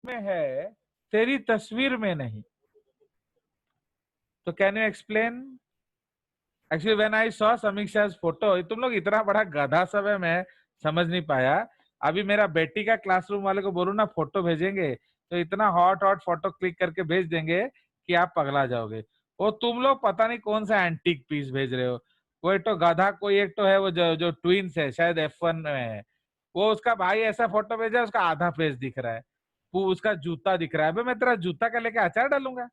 में है, तेरी तस्वीर में नहीं। तो can you explain? Actually when I saw समीक्षा's फोटो, तुम लोग इतना बड़ा गधा सब है, मैं समझ नहीं पाया। अभी मेरा बेटी का क्लासरूम वाले को बोलूं ना फोटो भेजेंगे, तो इतना हॉट हॉट फोटो क्लिक करके भेज देंगे कि आप पगला जाओगे। वो तुम लोग पता नहीं कौन सा एंटीक पीस भेज रहे हो। कोई तो गधा, कोई एक तो है वो जो ट्विंस है, शायद F1 में है, वो उसका भाई ऐसा फोटो भेजा, उसका आधा फेस दिख रहा है, वो उसका जूता दिख रहा है। अबे मैं तेरा जूता का लेके अचार डालूंगा।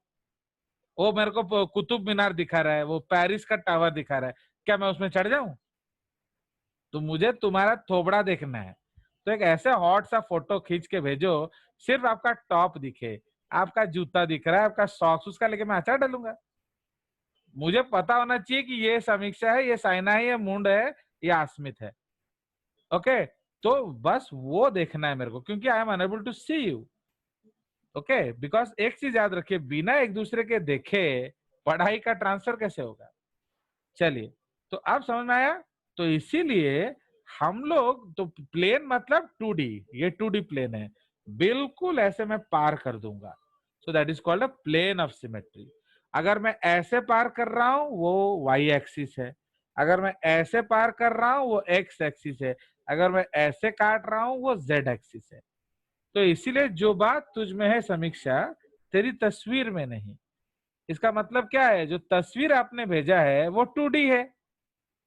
वो मेरे को कुतुब मीनार दिखा रहा है, वो पेरिस का टावर दिखा रहा है, क्या मैं उसमें चढ़ जाऊं? तो मुझे तुम्हारा थोबड़ा देखना है, तो एक ऐसे हॉट सा फोटो खींच के भेजो, सिर्फ आपका टॉप दिखे, आपका जूता दिख रहा है, आपका सॉक्स, उसका लेके मैं अचार डालूंगा। मुझे पता होना चाहिए कि ये समीक्षा है, ये साइना है, ये मुंड है, ये आस्मित है। ओके, तो बस वो देखना है मेरे को, क्योंकि I am unable to see you. Okay, because एक चीज याद रखिए, बिना एक दूसरे के देखे पढ़ाई का ट्रांसफर कैसे होगा? चलिए, तो अब समझ में आया। तो इसीलिए हम लोग तो प्लेन मतलब 2D, ये 2D प्लेन है, बिल्कुल ऐसे मैं पार कर दूंगा। So that is called a plane of symmetry. अगर मैं ऐसे पार कर रहा हूं वो y एक्सिस है, अगर मैं ऐसे पार कर रहा हूं वो x एक्सिस है, अगर मैं ऐसे काट रहा हूं वो z एक्सिस है। तो इसीलिए जो बात तुझ में है समीक्षा, तेरी तस्वीर में नहीं। इसका मतलब क्या है? जो तस्वीर आपने भेजा है वो 2D है,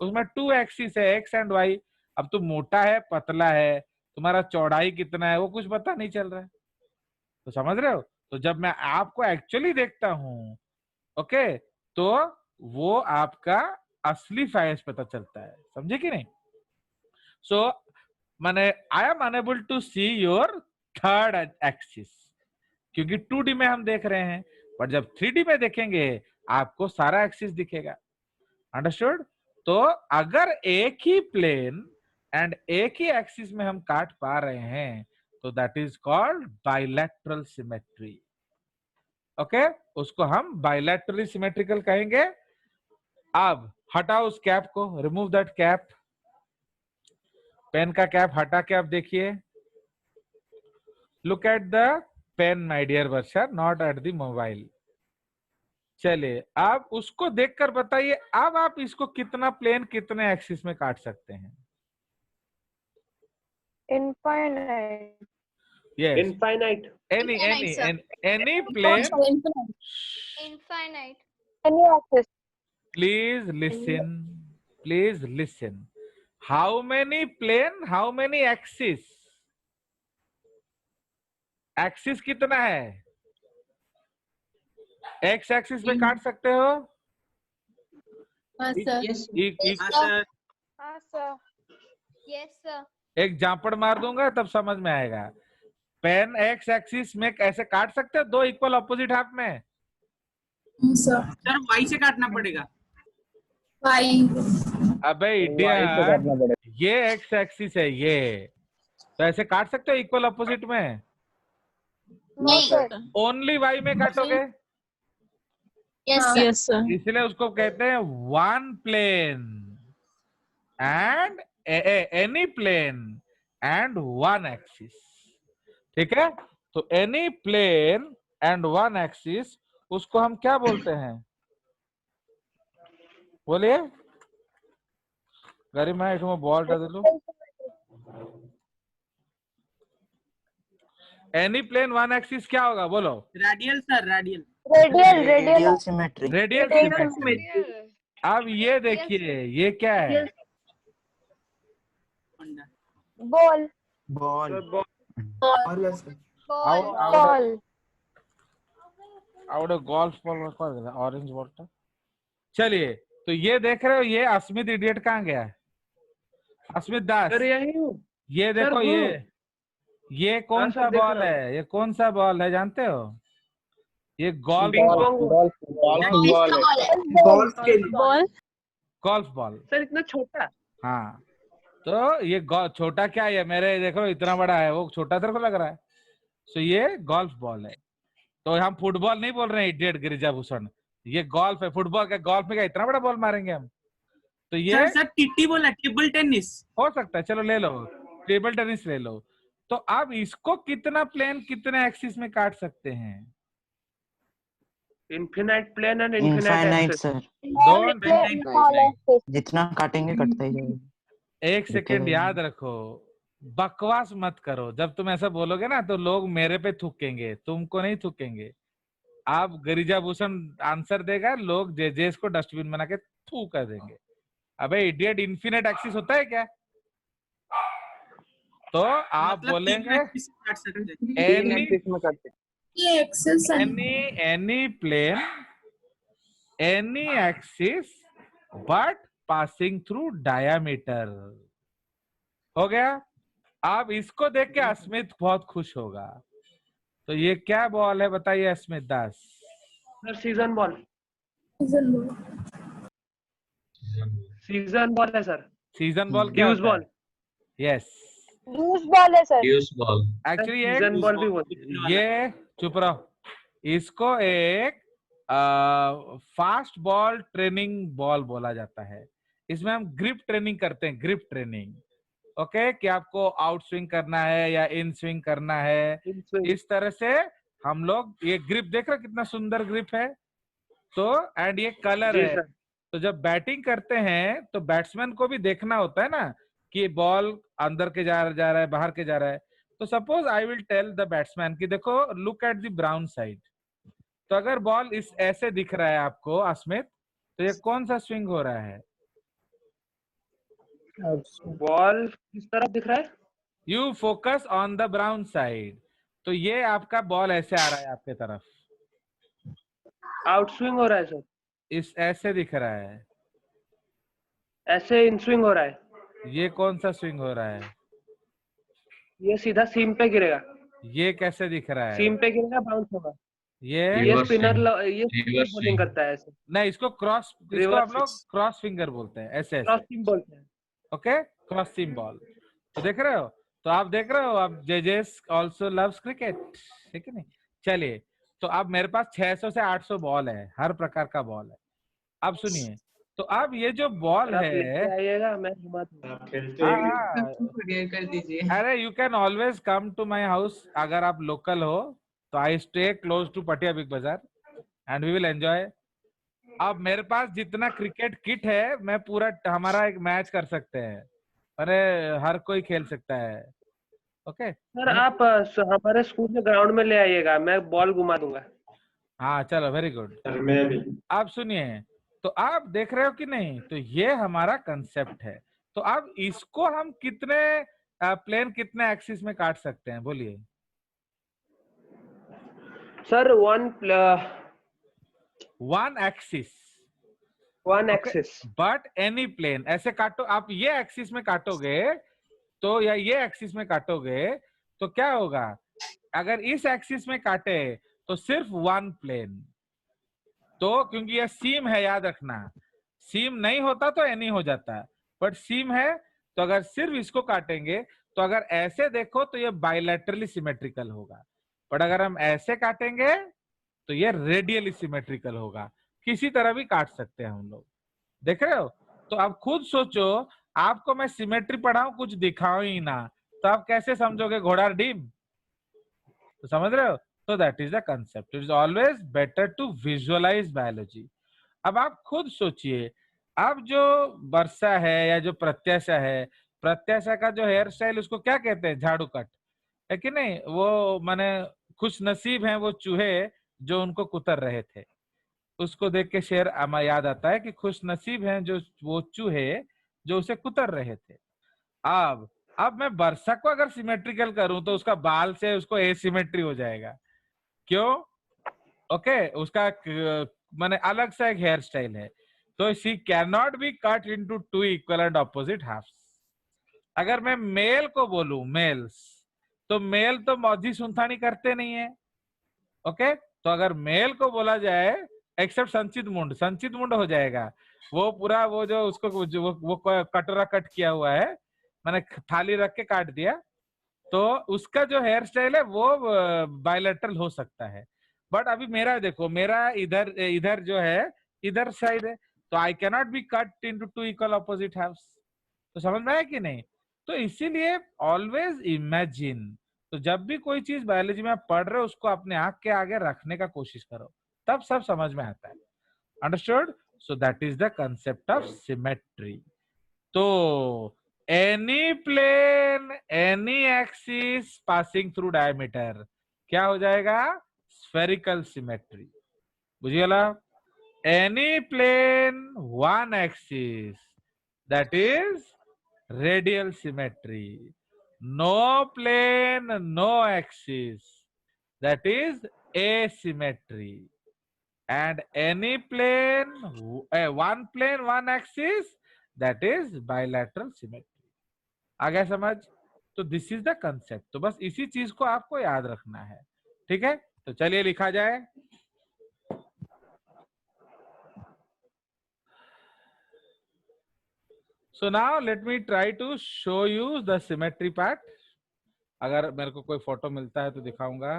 उसमें 2 एक्सिस है, एक्स एंड वाई। अब तू मोटा है, पतला है, तुम्हारा चौड़ाई कितना है, वो कुछ पता नहीं चल रहा है। तो समझ रहे हो? तो जब मैं आपको एक्चुअली देखता हूं, ओके, तो वो आपका असली फेस पता चलता है। समझे कि नहीं? सो माने I am unable to see your third axis, क्योंकि 2D में हम देख रहे हैं, बट जब 3D में देखेंगे आपको सारा एक्सिस दिखेगा। अंडरस्टूड? तो अगर एक ही प्लेन एंड एक ही एक्सिस में हम काट पा रहे हैं, तो that is called bilateral symmetry. Okay, उसको हम बाइलैटरली सिमेट्रिकल कहेंगे। अब हटाओ उस कैप को, रिमूव दैट कैप। पेन का कैप हटा के अब देखिए, look at the pen my dear Varsha, not at the mobile. चलिए, आप उसको देखकर बताइए अब आप इसको कितना प्लेन कितने एक्सिस में काट सकते हैं? Infinite. Yes. Infinite. Any plane. Infinite. Any axis. Please listen. Please listen. How many plane? How many axis? Axis कितना है? X एक्सिस में काट सकते हो? हाँ सर। हाँ सर. Yes sir. एक जापड़ मार दूंगा तब समझ में आएगा। पेन एक्स एक्सिस में कैसे काट सकते हो? दो इक्वल ऑपोजिट हाफ में। सर वाई से काटना पड़ेगा। वाई। अबे इडियट, ये एक्स एक्सिस है ये, तो ऐसे काट सकते हो इक्वल ऑपोजिट में? नहीं। ओनली वाई में काटोगे? Yes sir. इसलिए उसको कहते हैं one plane and any plane and one axis. ठीक है? तो any plane and one axis, उसको हम क्या बोलते हैं? बोलिए गरिमा, इसमें बॉल डाल दो। एनी प्लेन वन एक्सिस क्या होगा बोलो? Radial sir, radial. Radial symmetry. Radial symmetry. अब ये देखिए, ये क्या है? ball. Ball. Ball. Out golf ball, orange ball. चलिए, तो ये देख रहे हो, ये अस्मित इडियट कहाँ गया है? अस्मित दास, सर यही हूँ। ये देखो, ये कौन सा बॉल है? ये कौन सा बॉल है जानते हो? ये golf Ball. Golf ball. Sir इतना छोटा। हाँ, तो ये छोटा क्या है? मेरे देखो इतना बड़ा है, वो छोटा तेरे को लग रहा है। सो ये गोल्फ बॉल है। तो हम फुटबॉल नहीं बोल रहे हैं इडियट गिरिजा भूषण, ये गोल्फ है। फुटबॉल का, गोल्फ में क्या इतना बड़ा बॉल मारेंगे हम? तो ये सर टीटी बोला, टेबल टेनिस हो सकता है, चलो ले लो, टेबल टेनिस ले लो। तो आप इसको कितना प्लेन कितने एक्सिस में काट सकते हैं? Infinite plane and infinite axis. Sir, don't जितना काटेंगे कटता ही जाएगा। एक सेकेंड याद रखो, बकवास मत करो। जब तुम ऐसा बोलोगे ना तो लोग मेरे पे थूकेंगे, तुमको नहीं थूकेंगे। आप गिरिजा भूषण आंसर देगा, लोग जेजेस को डस्टबिन बना के थू कर देंगे। अबे इडियट, इन्फिनिट एक्सिस होता है क्या? तो आप मतलब बोलेंगे काट सकते हैं। एनी एक्सिस में काटते हैं। any plane, any axis but passing through diameter। हो गया। आप इसको देख के अस्मित बहुत खुश होगा। तो ये क्या बॉल है बताइए Asmit Das? Sir season ball. Season ball है सर। सीजन बॉल क्या ड्यूस होता है? बॉल। यस, ड्यूस बॉल है sir. Deuce ball. Actually season ball भी बोलते हैं। ये चुप रहो, इसको एक फास्ट बॉल ट्रेनिंग बॉल बोला जाता है। इसमें हम ग्रिप ट्रेनिंग करते हैं, ग्रिप ट्रेनिंग। ओके, कि आपको आउट स्विंग करना है या इन स्विंग करना है, इस तरह से हम लोग। ये ग्रिप देख रहे हो कितना सुंदर ग्रिप है? तो एंड ये कलर जी है। सर। तो जब बैटिंग करते हैं तो बैट्समैन को भी देखना होता है ना कि बॉल अंदर के जा रहा है, बाहर के जा रहा है। तो suppose I will tell the batsman कि देखो, look at the brown side. तो अगर बॉल इस ऐसे दिख रहा है आपको अस्मित, तो ये कौन सा स्विंग हो रहा है? बॉल किस तरफ दिख रहा है? You focus on the brown side. तो ये आपका बॉल ऐसे आ रहा है आपके तरफ, आउट स्विंग हो रहा है सर। इस ऐसे दिख रहा है। ऐसे इन स्विंग हो रहा है। ये कौन सा स्विंग हो रहा है? ये सीधा सीम पे गिरेगा। ये कैसे दिख रहा है? सीम पे गिरेगा, बाउंस होगा। ये ये स्पिनर Reverse बॉलिंग swing। करता है ऐसे। नहीं, इसको क्रॉस, इसको Reverse हम लोग क्रॉस फिंगर बोलते हैं, ऐसे क्रॉस ऐसे। सीम बोलते हैं। ओके, क्रॉस सीम बॉल। तो देख रहे हो? तो आप देख रहे हो, आप जेजेस आल्सो लव्स क्रिकेट, ठीक है नहीं? चलिए, तो अब मेरे पास 600 से 800 बॉल है, हर प्रकार का बॉल है। अब सुनिए, तो अब ये जो बॉल आप है, लेके आइएगा, मैं घुमा दूंगा। कर दीजिए। अरे you can always come to my house. अगर आप लोकल हो तो I stay close to Patia Big Bazaar and we will enjoy. अब मेरे पास जितना क्रिकेट किट है, मैं पूरा हमारा एक मैच कर सकते हैं। अरे हर कोई खेल सकता है। ओके सर आप हमारे स्कूल के ग्राउंड में ले आइएगा, मैं बॉल घुमा दूंगा। हाँ चलो, वेरी गुड। आप सुनिए, तो आप देख रहे हो कि नहीं? तो ये हमारा कंसेप्ट है। तो अब इसको हम कितने प्लेन कितने एक्सिस में काट सकते हैं बोलिए? Sir one axis, axis. But any plane. ऐसे काटो आप, ये एक्सिस में काटोगे तो, या ये एक्सिस में काटोगे तो क्या होगा? अगर इस एक्सिस में काटे तो सिर्फ वन प्लेन। तो क्योंकि ये सीम है, याद रखना, सीम नहीं होता तो एनी हो जाता, बट सीम है। तो अगर सिर्फ इसको काटेंगे तो अगर ऐसे देखो तो ये बाइलेटरली सिमेट्रिकल होगा, बट अगर हम ऐसे काटेंगे तो ये रेडियली सिमेट्रिकल होगा। किसी तरह भी काट सकते हैं हम लोग, देख रहे हो? तो आप खुद सोचो, आपको मैं सिमेट्री पढ़ाऊं, कुछ दिखाऊं ही ना, तो आप कैसे समझोगे घोड़ा डीम? तो समझ रहे हो? So that is the concept. It is always better to visualize biology. अब आप खुद सोचिए, अब जो वर्षा है या जो प्रत्याशा है, प्रत्याशा का जो हेयर स्टाइल, उसको क्या कहते हैं? झाड़ू कट, है कि नहीं? वो माने खुश नसीब हैं वो चूहे जो उनको कुतर रहे थे। उसको देख के शेर याद आता है कि खुश नसीब हैं जो वो चूहे जो उसे कुतर रहे थे। अब मैं वर्षा को अगर सिमेट्रिकल करूं तो उसका बाल से उसको एसिमेट्री हो जाएगा। क्यों? ओके, उसका माने अलग सा एक हेयर स्टाइल है। तो she can not be cut into two equal and opposite halves. अगर मैं मेल को बोलूं, मेल्स, तो मेल तो मौजी सुनथानी करते नहीं है। ओके, तो अगर मेल को बोला जाए, एक्सेप्ट संचित मुंड हो जाएगा। वो पूरा वो जो उसको वो कटोरा कट किया हुआ है, मैंने थाली रख के काट दिया, तो उसका जो हेयर स्टाइल है वो बायलैटरल हो सकता है। बट अभी मेरा देखो, मेरा इधर जो है, इधर साइड है, तो I can not be cut into two equal opposite halves. तो समझ में आया कि नहीं? तो इसीलिए ऑलवेज इमेजिन तो जब भी कोई चीज बायोलॉजी में आप पढ़ रहे हो उसको अपने आंख के आगे रखने का कोशिश करो, तब सब समझ में आता है। Understood? So that is the concept of symmetry. तो any plane any axis passing through diameter क्या हो जाएगा? Spherical symmetry. बुझिएला? Any plane one axis that is radial symmetry. No plane no axis that is asymmetry, and any plane one plane one axis that is bilateral symmetry। आ गया समझ? तो this is the concept. तो बस इसी चीज को आपको याद रखना है, ठीक है? तो चलिए लिखा जाए। So now let me try to show you the symmetry part। अगर मेरे को कोई फोटो मिलता है तो दिखाऊंगा।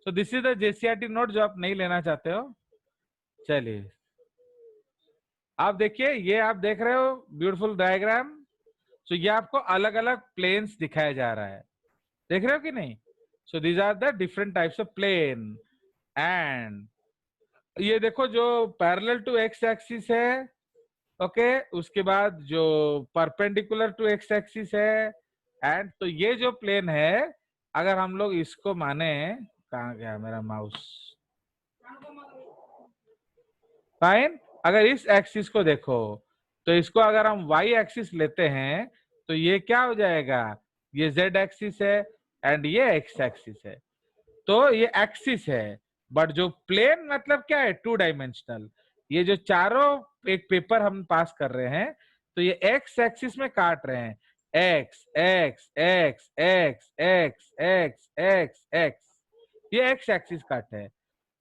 So this is the JCRT note जो आप नहीं लेना चाहते हो। चलिए आप देखिए, ये आप देख रहे हो ब्यूटीफुल डायग्राम। सो ये आपको अलग अलग प्लेन्स दिखाया जा रहा है, देख रहे हो कि नहीं? So these are the different types of plane. And ये देखो जो पैरेलल टू एक्स एक्सिस है, ओके, उसके बाद जो परपेंडिकुलर टू एक्स एक्सिस है, एंड तो ये जो प्लेन है अगर हम लोग इसको माने, कहाँ गया मेरा माउस? फाइन। अगर इस एक्सिस को देखो तो इसको अगर हम वाई एक्सिस लेते हैं तो ये क्या हो जाएगा? ये जेड एक्सिस है एंड ये एक्स एक्सिस है। तो ये एक्सिस है, बट जो प्लेन मतलब क्या है? Two dimensional. ये जो चारों एक पेपर हम पास कर रहे हैं तो ये एक्स एक्सिस में काट रहे हैं, x x x x x x x x, ये एक्स एक्सिस कट है।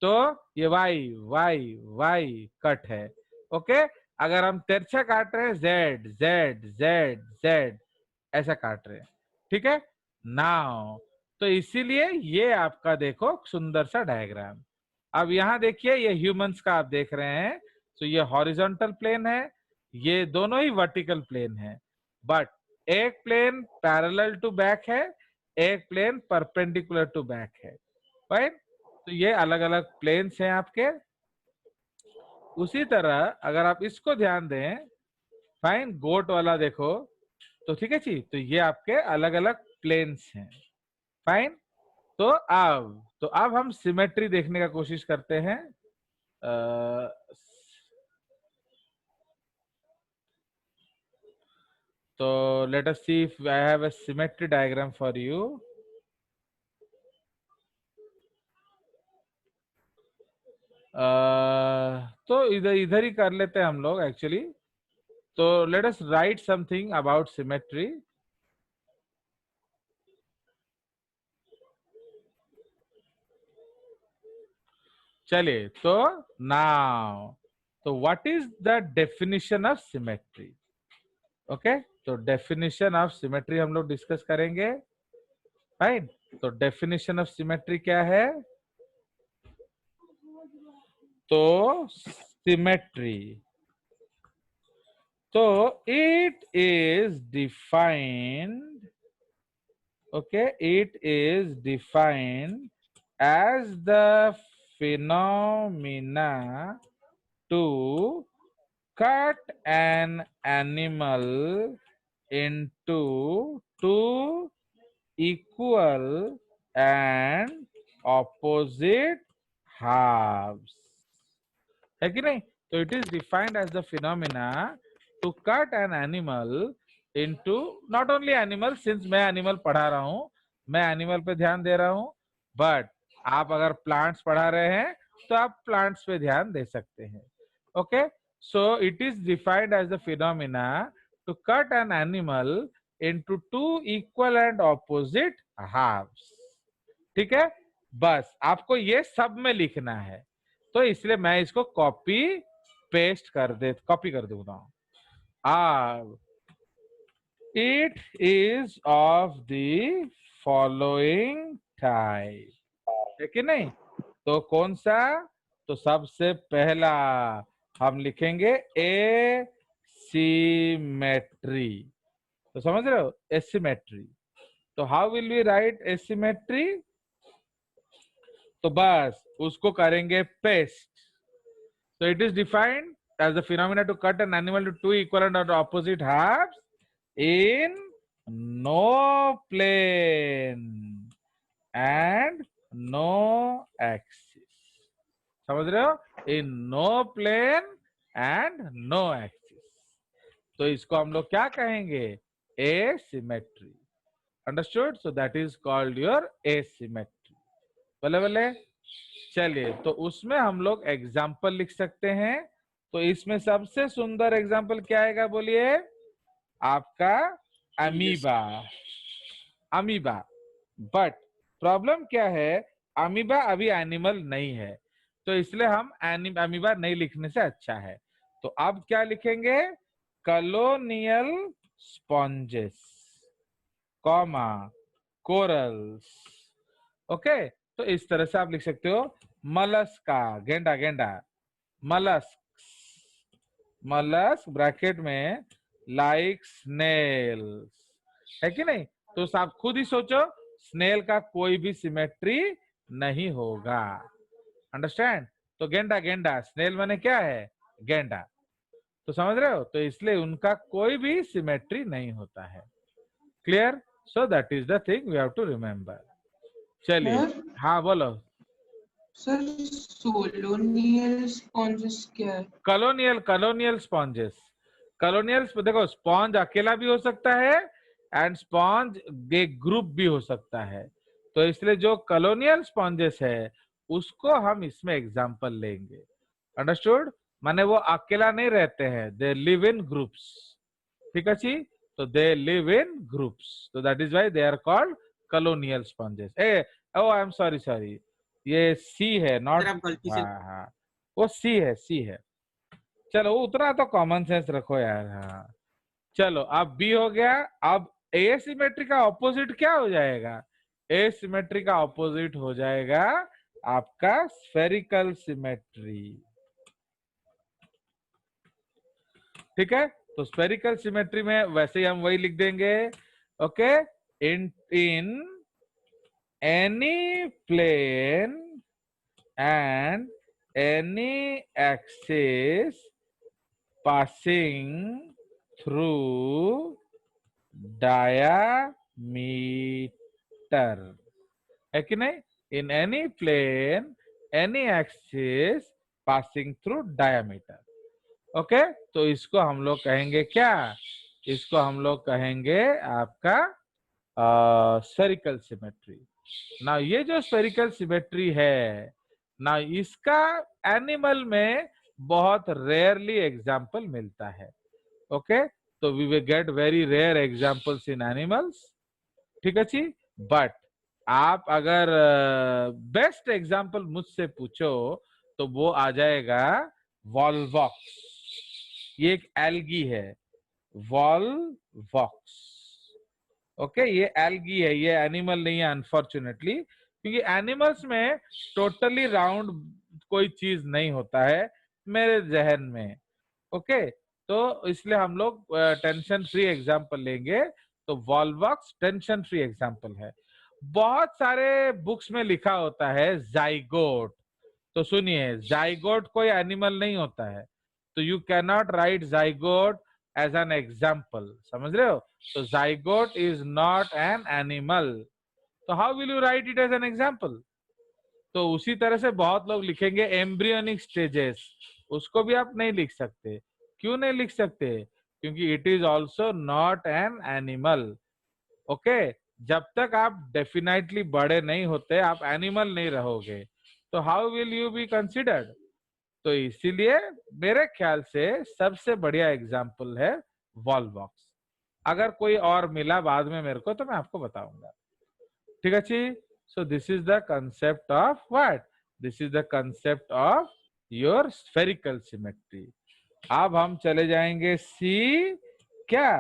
तो ये वाई वाई वाई कट है, ओके। अगर हम तिरछा काट रहे हैं जेड जेड जेड जेड, ऐसा काट रहे हैं, ठीक है नाउ। तो इसीलिए ये आपका देखो सुंदर सा डायग्राम। अब यहाँ देखिए ये ह्यूमंस का आप देख रहे हैं, तो ये हॉरिजॉन्टल प्लेन है, ये दोनों ही वर्टिकल प्लेन है, बट एक प्लेन पैरेलल टू बैक है, एक प्लेन परपेंडिकुलर टू बैक है, राइट? तो ये अलग अलग प्लेन्स हैं आपके। उसी तरह अगर आप इसको ध्यान दें, फाइन, गोट वाला देखो तो ठीक है जी, तो ये आपके अलग अलग प्लेन्स हैं, फाइन। तो अब हम सिमेट्री देखने का कोशिश करते हैं। तो let us see if I have a symmetry diagram for you. तो इधर ही कर लेते हैं हम लोग एक्चुअली। तो let us right something about symmetry. चलिए, तो नाउ तो what is the definition of symmetry? Okay, तो डेफिनेशन ऑफ सिमेट्री हम लोग डिस्कस करेंगे, राइट? तो डेफिनेशन ऑफ सिमेट्री क्या है? तो सिमेट्री, तो it is defined, okay, it is defined as the phenomena to cut an animal into two equal and opposite halves, है कि नहीं? तो it is defined as the phenomena to cut an animal into, not only animal, since मैं animal पढ़ा रहा हूं, मैं animal पे ध्यान दे रहा हूं, बट आप अगर प्लांट्स पढ़ा रहे हैं तो आप प्लांट्स पे ध्यान दे सकते हैं, okay. So it is defined as the phenomena to cut an animal into two equal and opposite halves, ठीक है। बस आपको ये सब में लिखना है, तो इसलिए मैं इसको कॉपी कर दूंगा। It is of the following type, है कि नहीं? तो कौन सा? तो सबसे पहला हम लिखेंगे एसिमेट्री। तो समझ रहे हो, एसिमेट्री, तो how will we write asymmetry? तो बस उसको करेंगे paste. So it is defined as the phenomena to cut an animal to two equivalent or opposite halves in no plane and no axis. समझ रहे हो? In no plane and no axis. तो इसको हम लोग क्या कहेंगे? Asymmetry. Understood? So that is called your asymmetry. बोले बोले. चलिए, तो उसमें हम लोग एग्जाम्पल लिख सकते हैं. तो इसमें सबसे सुंदर एग्जाम्पल क्या आएगा बोलिए? आपका अमीबा. अमीबा. बट प्रॉब्लम क्या है? अमीबा अभी एनिमल नहीं है, तो इसलिए हम अमीबा नहीं लिखने से अच्छा है. तो अब क्या लिखेंगे? Colonial sponges, comma, corals. Okay, तो इस तरह से आप लिख सकते हो. मलस्का, गेंडा गेंडा, मलस्क, मलस्क ब्रैकेट में लाइक स्नेल्स, है कि नहीं? तो आप खुद ही सोचो, स्नेल का कोई भी सिमेट्री नहीं होगा. अंडरस्टैंड? तो गेंडा गेंडा, स्नेल माने क्या है? गेंडा. तो समझ रहे हो? तो इसलिए उनका कोई भी सिमेट्री नहीं होता है. Clear? So that is the thing we have to remember. चलिए, हाँ बोलो. सर सोलोनियल स्पॉन्जेस क्या है? Colonial, colonial sponges. कॉलोनियल देखो, स्पॉन्ज अकेला भी हो सकता है एंड स्पॉन्ज एक ग्रुप भी हो सकता है. तो इसलिए जो कॉलोनियल स्पॉन्जेस है उसको हम इसमें एग्जांपल लेंगे. अंडरस्टूड? माने वो अकेला नहीं रहते हैं, दे लिव इन ग्रुप्स. ठीक है जी? तो दे लिव इन ग्रुप्स, तो that is why they are called colonial sponges. Oh I am sorry sorry, ये सी है, नॉट. हाँ, वो सी है, सी है. चलो, उतना तो कॉमन सेंस रखो यार. हाँ, चलो, अब बी हो गया. अब एसिमेट्री का ऑपोजिट क्या हो जाएगा? एसिमेट्री का ऑपोजिट हो जाएगा आपका स्फेरिकल सिमेट्री. ठीक है? तो स्फेरिकल सिमेट्री में वैसे ही हम वही लिख देंगे. Okay, in any plane and any axis passing through diameter, है कि नहीं? in any plane, any axis passing through diameter. Okay, तो इसको हम लोग कहेंगे क्या? इसको हम लोग कहेंगे आपका स्फेरिकल सिमेट्री. ना ये जो स्फेरिकल सिमेट्री है ना, इसका एनिमल में बहुत रेयरली एग्जाम्पल मिलता है. ओके, तो we will get very rare examples in animals. ठीक है जी? बट आप अगर बेस्ट एग्जाम्पल मुझसे पूछो तो वो आ जाएगा वॉल्वॉक्स. ये एक एल्गी है, वॉल्वॉक्स. ओके, ये एल्गी है, ये एनिमल नहीं है अनफॉर्चुनेटली, क्योंकि एनिमल्स में टोटली राउंड कोई चीज नहीं होता है मेरे जहन में. ओके, तो इसलिए हम लोग टेंशन फ्री एग्जांपल लेंगे. तो वॉल्वॉक्स टेंशन फ्री एग्जांपल है. बहुत सारे बुक्स में लिखा होता है जाइगोट. तो सुनिए, जाइगोट कोई एनिमल नहीं होता है, तो you can not write zygote as an example. समझ रहे हो? तो zygote is not an animal. तो how will you write it as an example? तो उसी तरह से बहुत लोग लिखेंगे एम्ब्रियोनिक स्टेजेस, उसको भी आप नहीं लिख सकते. क्यों नहीं लिख सकते? क्योंकि it is also not an animal. Okay, जब तक आप डेफिनेटली बड़े नहीं होते, आप एनिमल नहीं रहोगे, तो how will you be considered? तो इसीलिए मेरे ख्याल से सबसे बढ़िया एग्जाम्पल है वॉल्वॉक्स. अगर कोई और मिला बाद में मेरे को तो मैं आपको बताऊंगा. ठीक है जी? So this is the concept of what? This is the concept of your spherical symmetry. अब हम चले जाएंगे सी, क्या?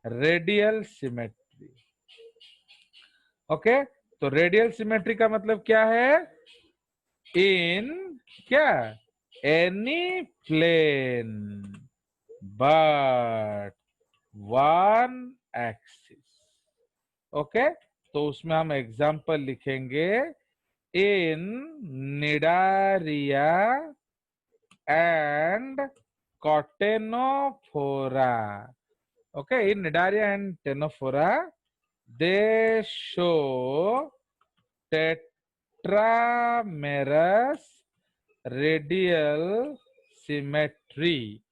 Radial symmetry. ओके, तो रेडियल सिमेट्री का मतलब क्या है? इन क्या? Any plane but one axis. Okay, तो उसमें हम एग्जाम्पल लिखेंगे in Cnidaria and Ctenophora. Okay, in Nidaria and Ctenophora, they show tetramerous radial symmetry.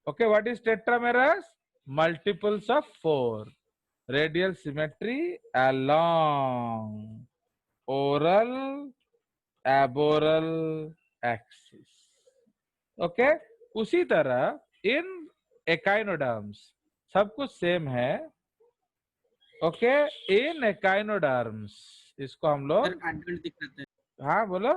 Okay, what is tetramerous? Multiples of 4. Radial symmetry along oral aboral axis. Okay, उसी तरह in echinoderms सब कुछ same है. Okay, इन echinoderms इसको हम लोग sir adult दिखाता है. हाँ बोलो.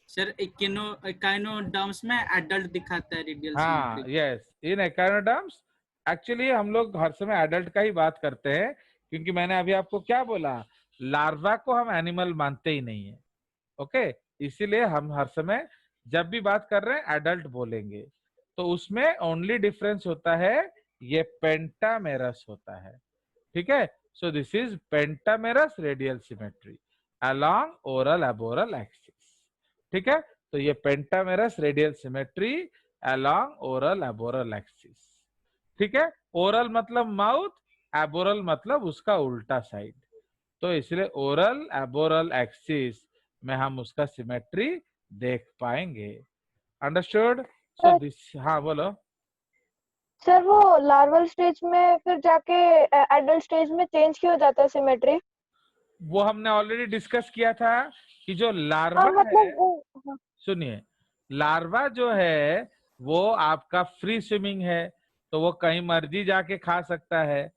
सर एकाइनोडर्म्स में एडल्ट दिखाता है रेडियल हाँ सिमेट्री. यस, इन एकाइनोडर्म्स. एक्चुअली हम लोग हर समय एडल्ट का ही बात करते हैं, क्योंकि मैंने अभी आपको क्या बोला, लार्वा को हम एनिमल मानते ही नहीं है. ओके, इसीलिए हम हर समय जब भी बात कर रहे हैं एडल्ट बोलेंगे. तो उसमें ओनली डिफरेंस होता है, ये पेंटामेरस होता है. ठीक है, so this is pentamerous radial symmetry along oral aboral axis. ठीक है, तो ये pentamerous radial symmetry along oral aboral axis. ठीक है, ओरल मतलब माउथ, एबोरल मतलब उसका उल्टा साइड. तो इसलिए ओरल एबोरल एक्सिस में हम उसका सिमेट्री देख पाएंगे. अंडरस्टूड? सो दिस, हाँ बोलो. सर वो लार्वल स्टेज में फिर जाके एडल्ट स्टेज में चेंज क्यों हो जाता है सिमेट्री? वो हमने ऑलरेडी डिस्कस किया था कि जो लार्वा हाँ है, मतलब सुनिए, लार्वा जो है वो आपका फ्री स्विमिंग है, तो वो कहीं मर्जी जाके खा सकता है,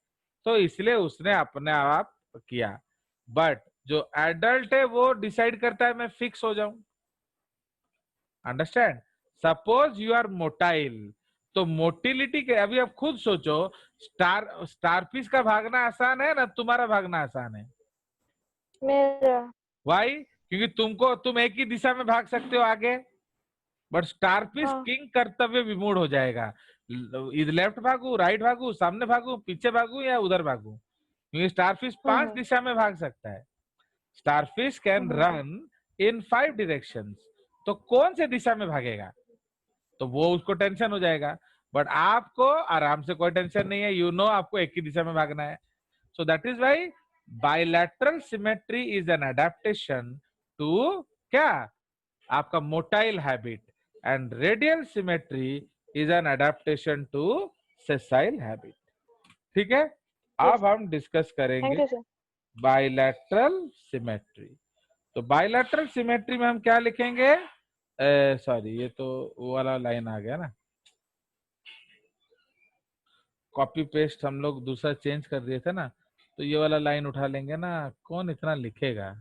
तो इसलिए उसने अपने आप किया. बट जो एडल्ट है वो डिसाइड करता है मैं फिक्स हो जाऊं. Understand? Suppose you are motile, तो मोटिलिटी के अभी आप खुद सोचो, स्टारफिश का भागना आसान है ना तुम्हारा भागना आसान है? मेरा वाई? क्योंकि तुम एक ही दिशा में भाग सकते हो आगे, बट स्टारफिश हाँ। किंग कर्तव्य विमूढ़ हो जाएगा. इधर लेफ्ट भागू, राइट भागू, सामने भागू, पीछे भागू या उधर भागू, क्योंकि स्टारफिश 5 दिशा में भाग सकता है. Starfish can run in 5 directions. तो कौन से दिशा में भागेगा, तो वो उसको टेंशन हो जाएगा. बट आपको आराम से कोई टेंशन नहीं है, यू नो आपको एक ही दिशा में भागना है. So that is why bilateral symmetry is an adaptation to क्या, आपका motile habit, and radial symmetry is an adaptation to sessile habit. ठीक है, अब हम डिस्कस करेंगे बायलैटरल सिमेट्री. तो बायलैटरल सिमेट्री में हम क्या लिखेंगे, सॉरी ये तो वो वाला लाइन आ गया ना, कॉपी पेस्ट हम लोग दूसरा चेंज कर दिए थे ना, तो ये वाला लाइन उठा लेंगे ना, कौन इतना लिखेगा.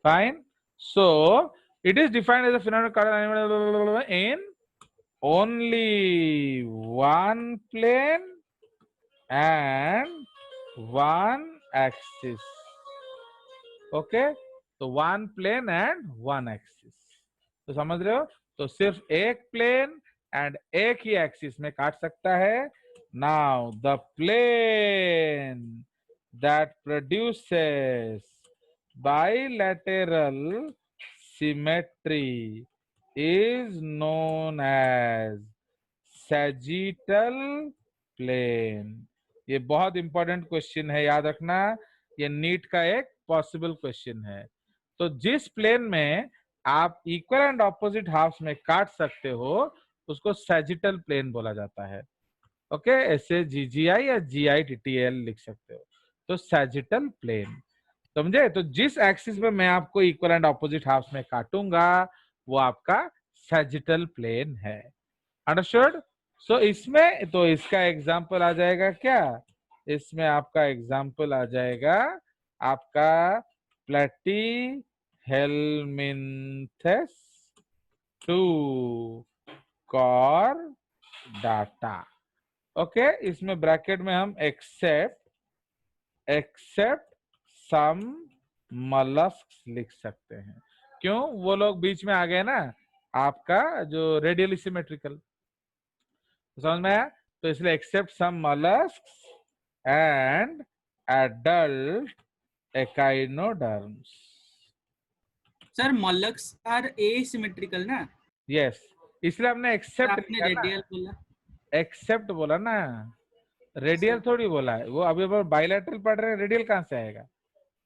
Fine. So it is defined as a phenomenon in only one plane and one axis. Okay, तो one plane and one axis, तो समझ रहे हो. तो सिर्फ एक प्लेन एंड एक ही एक्सिस में काट सकता है. Now the plane that produces bilateral symmetry is known as sagittal plane. ये बहुत इंपॉर्टेंट क्वेश्चन है, याद रखना, ये नीट का एक पॉसिबल क्वेश्चन है. तो जिस प्लेन में आप इक्वल एंड ऑपोजिट हाफ्स में काट सकते हो उसको सैजिटल प्लेन बोला जाता है. ओके, ऐसे जीजीआई या जीआईटीटीएल लिख सकते हो. तो सैजिटल प्लेन, समझे. तो जिस एक्सिस में मैं आपको इक्वल एंड ऑपोजिट हाफ्स में काटूंगा वो आपका सैजिटल प्लेन है. अंडरस्टूड? सो इसमें तो इसका एग्जाम्पल आ जाएगा क्या, इसमें आपका एग्जाम्पल आ जाएगा आपका प्लेटी हेलमिन्थेस टू कॉर्डाटा. ओके, इसमें ब्रैकेट में हम एक्सेप्ट सम मलस्क्स लिख सकते हैं. क्यों, वो लोग बीच में आ गए ना आपका जो रेडियली सिमेट्रिकल, समझ में आया. तो इसलिए except some molluscs and adult echinoderms. Sir mollusks are asymmetrical ना, Yes, इसलिए हमने तो एक्सेप्ट आपने लिखा ना, रेडियल बोला। एक्सेप्ट बोला ना, रेडियल थोड़ी बोला है। वो अभी बाइलेटरल पढ़ रहे हैं, रेडियल कहाँ से आएगा?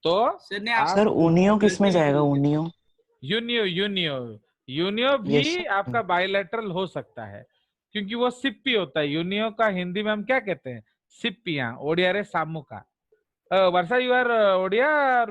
तो सर ने आप सर उनियो किस में गलती जाएगा? बोल दिया। उनियो यूनियो यूनियो यूनियो Yes, भी sir. आपका बाइलेटरल हो सकता है, क्योंकि वो सिप्पी होता है। यूनियो का हिंदी में हम क्या कहते हैं? सिप्पियां। ओडिया रे सामुका। वर्षा, यू आर ओडिया और